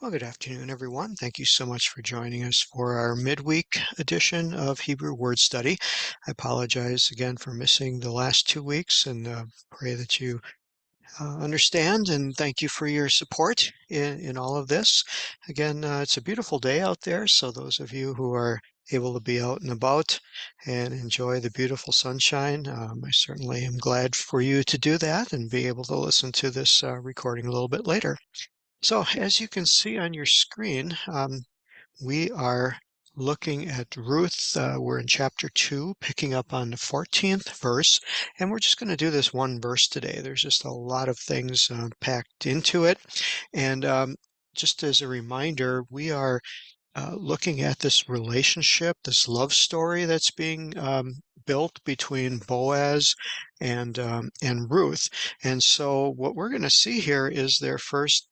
Well, good afternoon, everyone. Thank you so much for joining us for our midweek edition of Hebrew Word Study. I apologize again for missing the last 2 weeks and pray that you understand and thank you for your support in all of this. Again, it's a beautiful day out there, so those of you who are able to be out and about and enjoy the beautiful sunshine, I certainly am glad for you to do that and be able to listen to this recording a little bit later. So as you can see on your screen, we are looking at Ruth. We're in chapter 2, picking up on the 14th verse, and we're just going to do this one verse today. There's just a lot of things packed into it. And just as a reminder, we are looking at this relationship, this love story that's being built between Boaz and Ruth. And so what we're going to see here is their first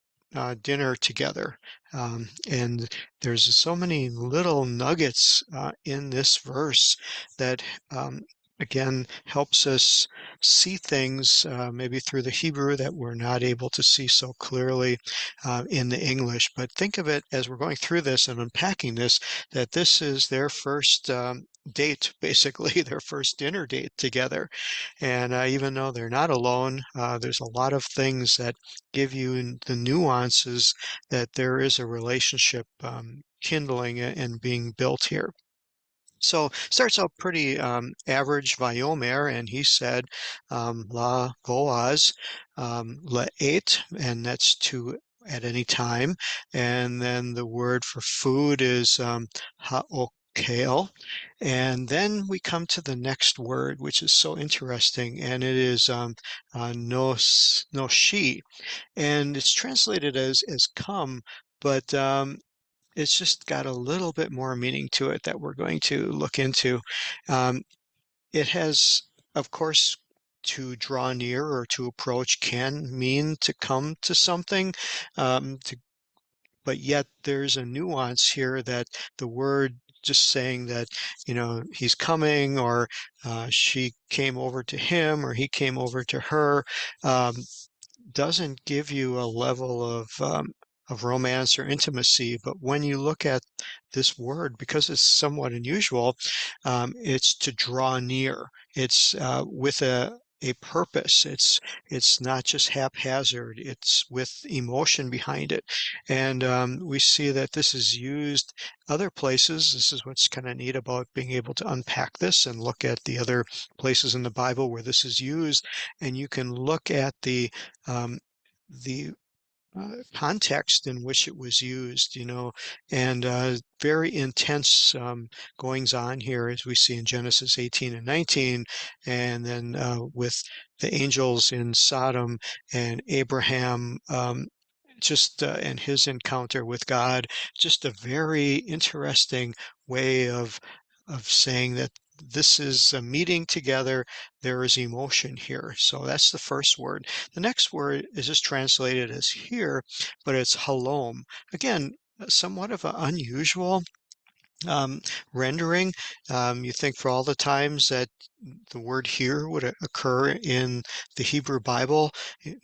dinner together. And there's so many little nuggets in this verse that again helps us see things maybe through the Hebrew that we're not able to see so clearly in the English. But think of it as we're going through this and unpacking this, that this is their first date, basically, their first dinner date together. And even though they're not alone, there's a lot of things that give you the nuances that there is a relationship kindling and being built here. So starts out pretty average Vayomer, and he said, La Boaz, La'et, and that's to at any time. And then the word for food is Ha'okel. And then we come to the next word, which is so interesting, and it is Noshi. And it's translated as come, but it's just got a little bit more meaning to it that we're going to look into. Um, it has, of course, to draw near or to approach can mean to come to something, but yet there's a nuance here that the word just saying that, he's coming or she came over to him or he came over to her, um, doesn't give you a level of romance or intimacy. But when you look at this word, because it's somewhat unusual, it's to draw near. It's with a purpose. It's not just haphazard. It's with emotion behind it, and we see that this is used other places. This is what's kind of neat about being able to unpack this and look at the other places in the Bible where this is used, and you can look at um, the context in which it was used, and very intense goings on here, as we see in Genesis 18 and 19, and then with the angels in Sodom and Abraham. Just and his encounter with God, just a very interesting way of saying that this is a meeting together. There is emotion here. So that's the first word. The next word is just translated as here, but it's halom. Again, somewhat of an unusual um, rendering. You think for all the times that the word here would occur in the Hebrew Bible,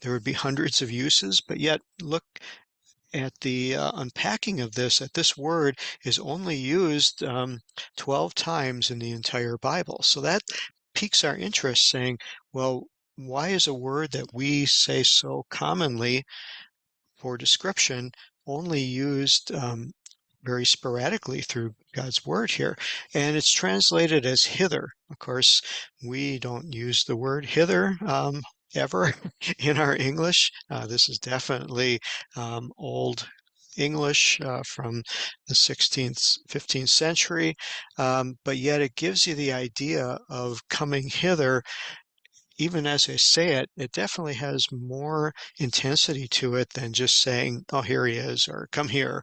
there would be hundreds of uses, but yet look at the unpacking of this, that this word is only used 12 times in the entire Bible. So that piques our interest, saying, well, why is a word that we say so commonly for description only used very sporadically through God's word here? And it's translated as hither. Of course, we don't use the word hither ever in our English. This is definitely Old English from the 16th, 15th century, but yet it gives you the idea of coming hither. Even as I say it, it definitely has more intensity to it than just saying, "Oh, here he is," or "Come here,"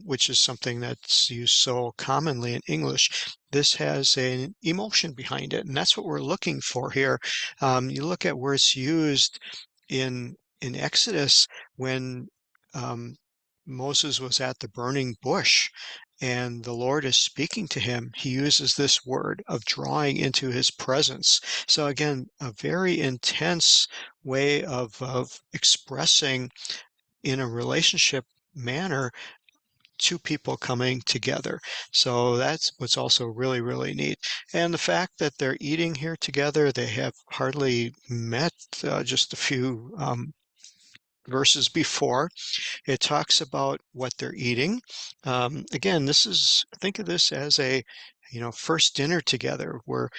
which is something that's used so commonly in English. This has an emotion behind it, and that's what we're looking for here. You look at where it's used in Exodus when um, Moses was at the burning bush and the Lord is speaking to him. He uses this word of drawing into his presence. So again, a very intense way of expressing in a relationship manner, two people coming together. So that's what's also really, really neat. And the fact that they're eating here together, they have hardly met just a few verses before. It talks about what they're eating. Again, think of this as a, first dinner together where,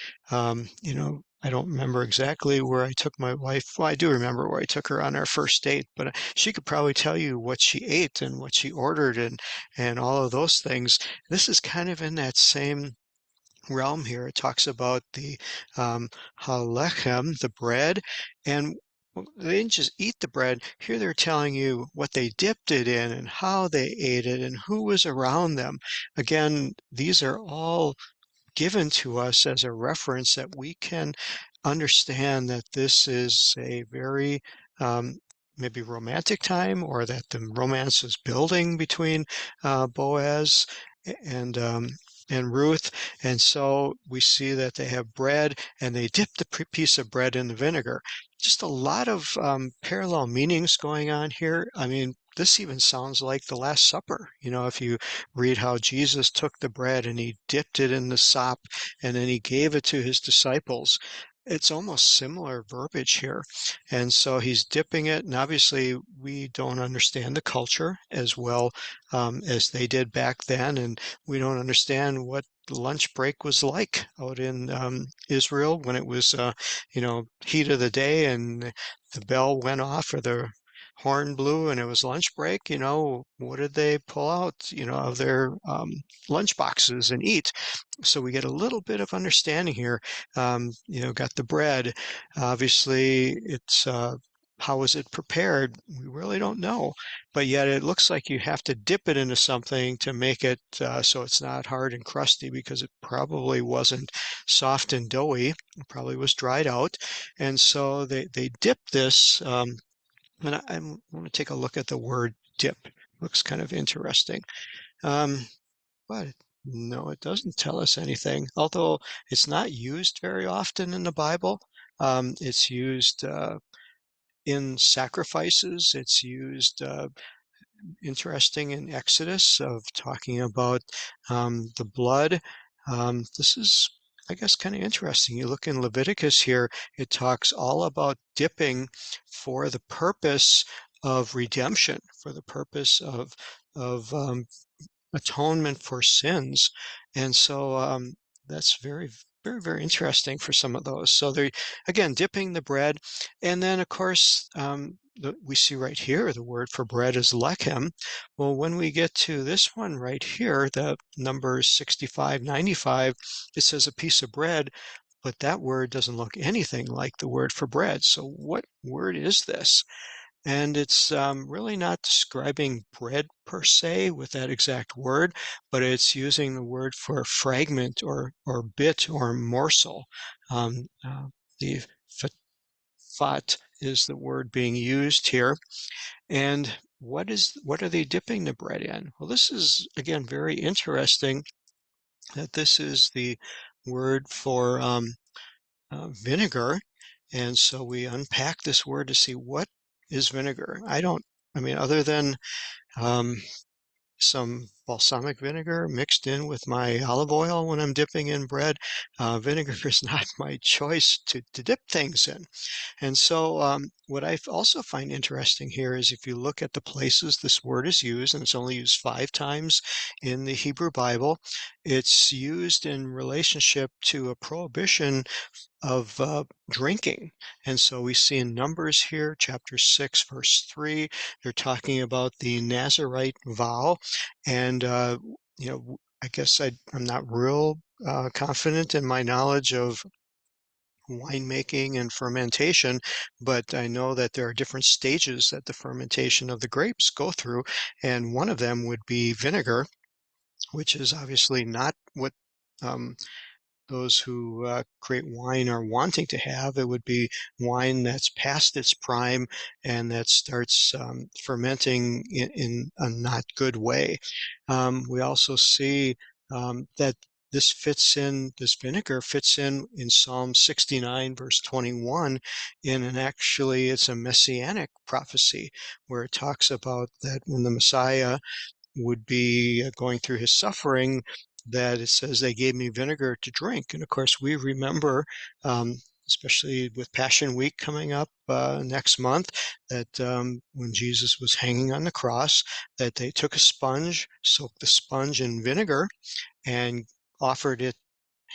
I don't remember exactly where I took my wife. Well, I do remember where I took her on our first date, but she could probably tell you what she ate and what she ordered and all of those things. This is kind of in that same realm here. It talks about the um, halechem, the bread, and they didn't just eat the bread. Here they're telling you what they dipped it in and how they ate it and who was around them. Again, these are all given to us as a reference that we can understand that this is a very um, maybe romantic time, or that the romance is building between Boaz and um, and Ruth. And so we see that they have bread and they dip the piece of bread in the vinegar. Just a lot of parallel meanings going on here. I mean, this even sounds like the Last Supper. If you read how Jesus took the bread and he dipped it in the sop and then he gave it to his disciples. It's almost similar verbiage here. And so he's dipping it, and obviously we don't understand the culture as well as they did back then, and we don't understand what the lunch break was like out in Israel when it was, heat of the day and the bell went off or the horn blew and it was lunch break. What did they pull out, of their lunch boxes and eat? So we get a little bit of understanding here. Got the bread. Obviously, it's how was it prepared? We really don't know, but yet it looks like you have to dip it into something to make it so it's not hard and crusty, because it probably wasn't soft and doughy. It probably was dried out, and so they dip this. And I want to take a look at the word dip. Looks kind of interesting. Um, but no, it doesn't tell us anything, although it's not used very often in the Bible. It's used in sacrifices. It's used interesting in Exodus of talking about the blood. This is, I guess, kind of interesting. You look in Leviticus here, it talks all about dipping for the purpose of redemption, for the purpose of atonement for sins. And so that's very, very, very interesting for some of those. So they're, again, dipping the bread. And then, of course, we see right here the word for bread is lechem. Well, when we get to this one right here, the numbers 6595, it says a piece of bread, but that word doesn't look anything like the word for bread. So what word is this? And it's really not describing bread per se with that exact word, but it's using the word for fragment or bit or morsel. The fat is the word being used here. And what are they dipping the bread in? Well, this is again very interesting that this is the word for vinegar. And so we unpack this word to see what is vinegar. I mean, other than um, some balsamic vinegar mixed in with my olive oil when I'm dipping in bread, vinegar is not my choice to dip things in. And so what I also find interesting here is if you look at the places this word is used, and it's only used 5 times in the Hebrew Bible, it's used in relationship to a prohibition of drinking. And so we see in Numbers here, chapter 6, verse 3, they're talking about the Nazarite vow. And, I guess I'm not real confident in my knowledge of winemaking and fermentation, but I know that there are different stages that the fermentation of the grapes go through. And one of them would be vinegar, which is obviously not what um, those who create wine are wanting to have. It would be wine that's past its prime and that starts fermenting in a not good way. We also see that this vinegar fits in Psalm 69, verse 21, and actually it's a messianic prophecy where it talks about that when the Messiah would be going through his suffering, that it says they gave me vinegar to drink. And of course, we remember, especially with Passion Week coming up next month, that when Jesus was hanging on the cross, that they took a sponge, soaked the sponge in vinegar, and offered it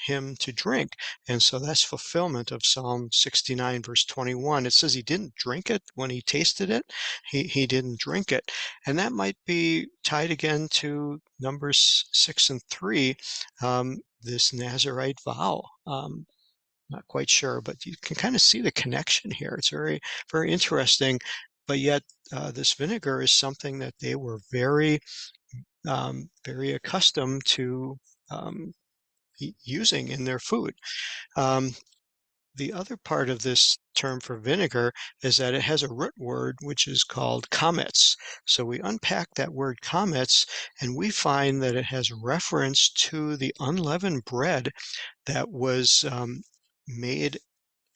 him to drink. And so that's fulfillment of Psalm 69, verse 21. It says he didn't drink it when he tasted it. He didn't drink it. And that might be tied again to Numbers 6 and 3, this Nazarite vow. Not quite sure, but you can kind of see the connection here. It's very, very interesting. But yet, this vinegar is something that they were very accustomed to um, using in their food. Um, the other part of this term for vinegar is that it has a root word which is called comets. So we unpack that word comets and we find that it has reference to the unleavened bread that was made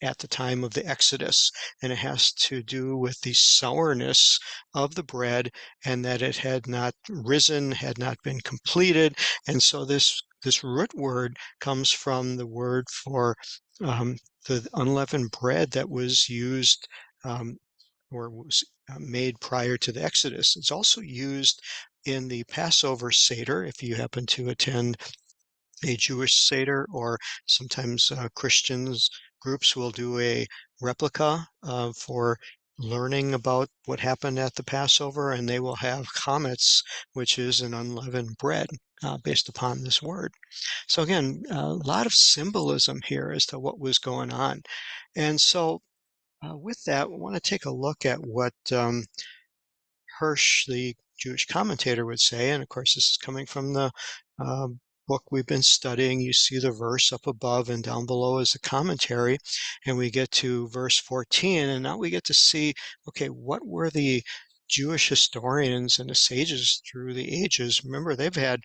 at the time of the Exodus, and it has to do with the sourness of the bread and that it had not risen, had not been completed. And so this root word comes from the word for the unleavened bread that was used or was made prior to the Exodus. It's also used in the Passover Seder, if you happen to attend a Jewish Seder, or sometimes Christians groups will do a replica for learning about what happened at the Passover, and they will have chametz, which is an unleavened bread based upon this word. So again, a lot of symbolism here as to what was going on. And so with that, we want to take a look at what Hirsch, the Jewish commentator, would say. And of course, this is coming from the uh, book we've been studying. You see the verse up above, and down below is the commentary. And we get to verse 14, and now we get to see, okay, what were the Jewish historians and the sages through the ages? Remember, they've had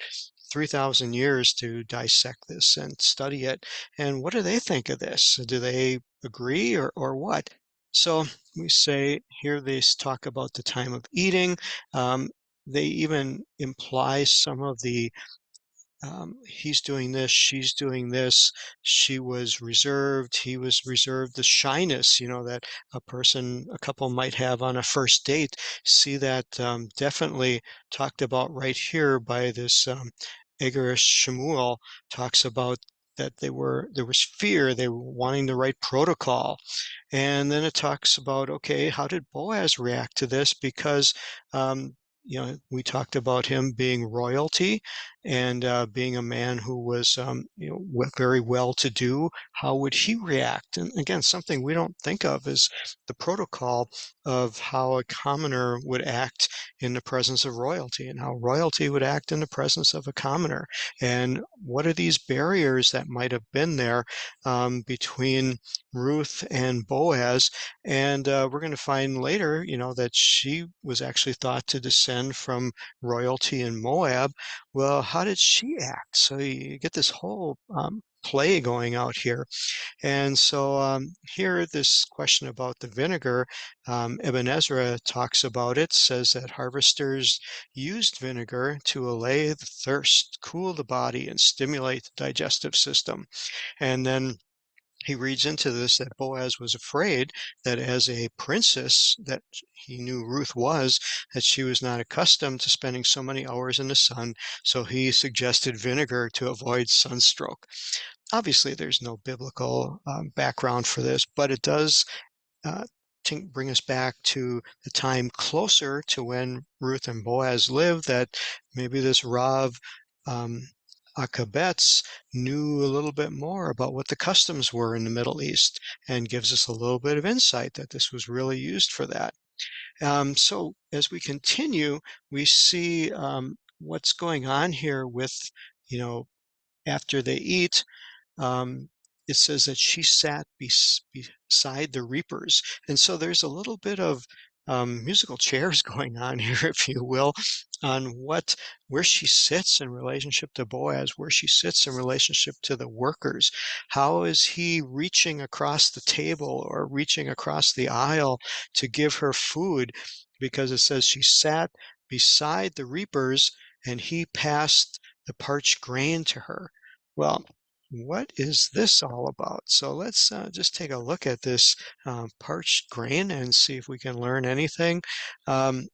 3,000 years to dissect this and study it. And what do they think of this? Do they agree or what? So we say here they talk about the time of eating. Um, they even imply some of the he's doing this, she's doing this, she was reserved, he was reserved, the shyness, that a couple might have on a first date. See that definitely talked about right here by this Egerish Shemuel talks about that there was fear, they were wanting the right protocol. And then it talks about, okay, how did Boaz react to this? Because, we talked about him being royalty and being a man who was, very well to do. How would he react? And again, something we don't think of is the protocol of how a commoner would act in the presence of royalty and how royalty would act in the presence of a commoner. And what are these barriers that might have been there between Ruth and Boaz, and we're going to find later, that she was actually thought to descend from royalty in Moab. Well, how did she act? So you get this whole play going out here. And so here, this question about the vinegar, Ibn Ezra talks about it, says that harvesters used vinegar to allay the thirst, cool the body, and stimulate the digestive system. And then he reads into this that Boaz was afraid that as a princess that he knew Ruth was, that she was not accustomed to spending so many hours in the sun, so he suggested vinegar to avoid sunstroke. Obviously, there's no biblical background for this, but it does uh, bring us back to the time closer to when Ruth and Boaz lived, that maybe this Rav Akabetz knew a little bit more about what the customs were in the Middle East and gives us a little bit of insight that this was really used for that. So as we continue, we see what's going on here with, after they eat, um, it says that she sat beside the reapers. And so there's a little bit of musical chairs going on here, if you will, on where she sits in relationship to Boaz, where she sits in relationship to the workers. How is he reaching across the table or reaching across the aisle to give her food? Because it says she sat beside the reapers and he passed the parched grain to her. Well, what is this all about? So let's just take a look at this parched grain and see if we can learn anything. Um,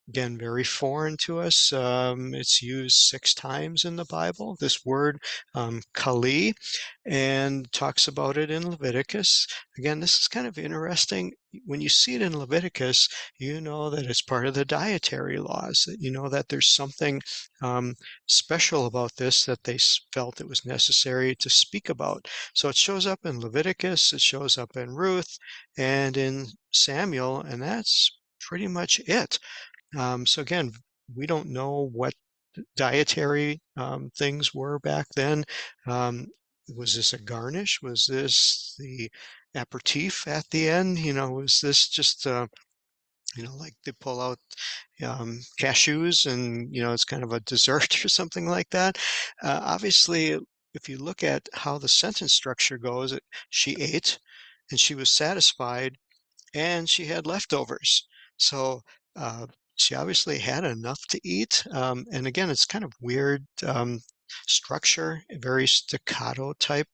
Again, very foreign to us. It's used 6 times in the Bible, this word, kali, and talks about it in Leviticus. Again, this is kind of interesting. When you see it in Leviticus, you know that it's part of the dietary laws, that you know that there's something um, special about this that they felt it was necessary to speak about. So it shows up in Leviticus, it shows up in Ruth, and in Samuel, and that's pretty much it. So again, we don't know what dietary things were back then. Um, was this a garnish? Was this the aperitif at the end? Was this just like they pull out cashews and it's kind of a dessert or something like that? Obviously, if you look at how the sentence structure goes, she ate and she was satisfied and she had leftovers. So uh, she obviously had enough to eat. And again, it's kind of weird structure, a very staccato type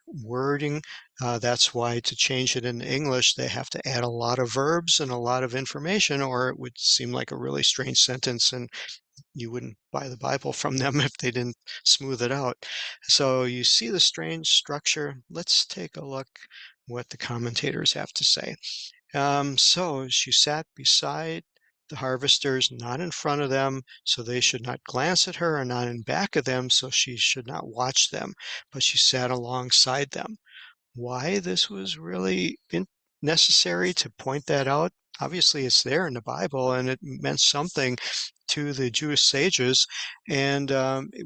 wording. That's why to change it in English, they have to add a lot of verbs and a lot of information, or it would seem like a really strange sentence, and you wouldn't buy the Bible from them if they didn't smooth it out. So you see the strange structure. Let's take a look what the commentators have to say. So she sat beside the harvesters, not in front of them, so they should not glance at her, and not in back of them, so she should not watch them, but she sat alongside them. Why this was really necessary to point that out? Obviously, it's there in the Bible, and it meant something to the Jewish sages. And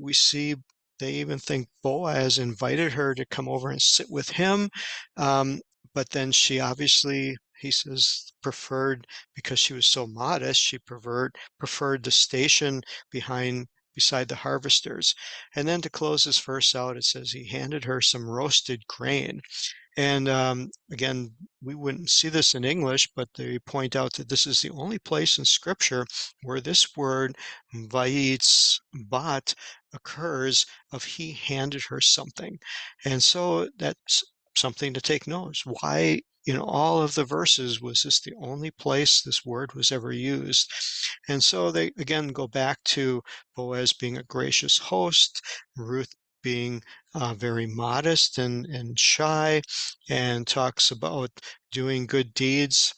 we see they even think Boaz invited her to come over and sit with him. Um, but then she obviously, he says, preferred, because she was so modest, she preferred the station beside the harvesters. And then to close this verse out, it says he handed her some roasted grain. And again, we wouldn't see this in English, but they point out that this is the only place in Scripture where this word vayitz bat occurs of he handed her something. And so that's something to take note. Why in all of the verses was this the only place this word was ever used? And so they again go back to Boaz being a gracious host, Ruth being very modest and shy, and talks about doing good deeds.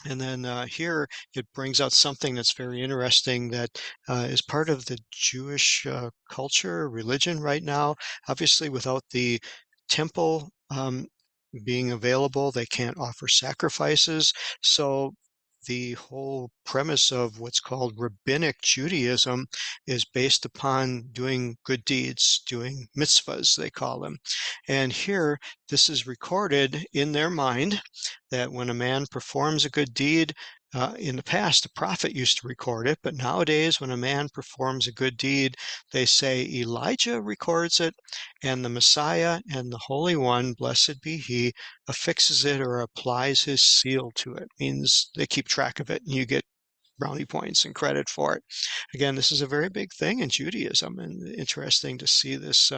And then here it brings out something that's very interesting that is part of the Jewish culture, religion right now. Obviously, without the temple being available, they can't offer sacrifices. So the whole premise of what's called rabbinic Judaism is based upon doing good deeds, doing mitzvahs, they call them. And here, this is recorded in their mind that when a man performs a good deed, in the past, a prophet used to record it, but nowadays, when a man performs a good deed, they say Elijah records it, and the Messiah and the Holy One, blessed be he, affixes it or applies his seal to it. Means they keep track of it, and you get brownie points and credit for it. Again, this is a very big thing in Judaism, and interesting to see this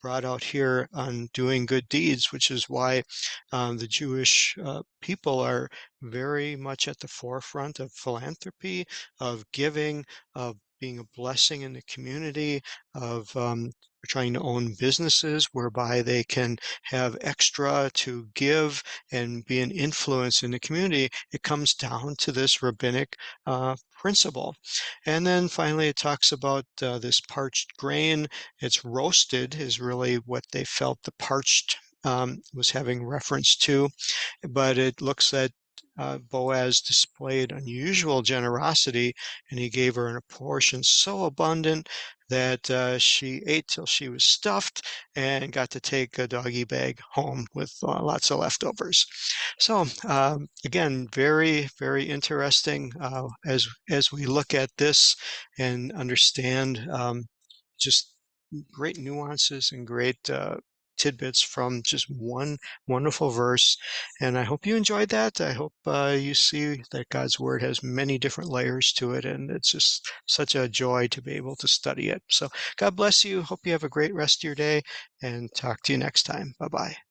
brought out here on doing good deeds, which is why the Jewish people are very much at the forefront of philanthropy, of giving, of being a blessing in the community, of trying to own businesses whereby they can have extra to give and be an influence in the community. It comes down to this rabbinic principle. And then finally, it talks about this parched grain. It's roasted is really what they felt the parched was having reference to, but it looks at Boaz displayed unusual generosity, and he gave her a portion so abundant that she ate till she was stuffed and got to take a doggy bag home with lots of leftovers. So again, very, very interesting as we look at this and understand just great nuances and great tidbits from just one wonderful verse. And I hope you enjoyed that. I hope you see that God's Word has many different layers to it, and it's just such a joy to be able to study it. So God bless you. Hope you have a great rest of your day, and talk to you next time. Bye bye.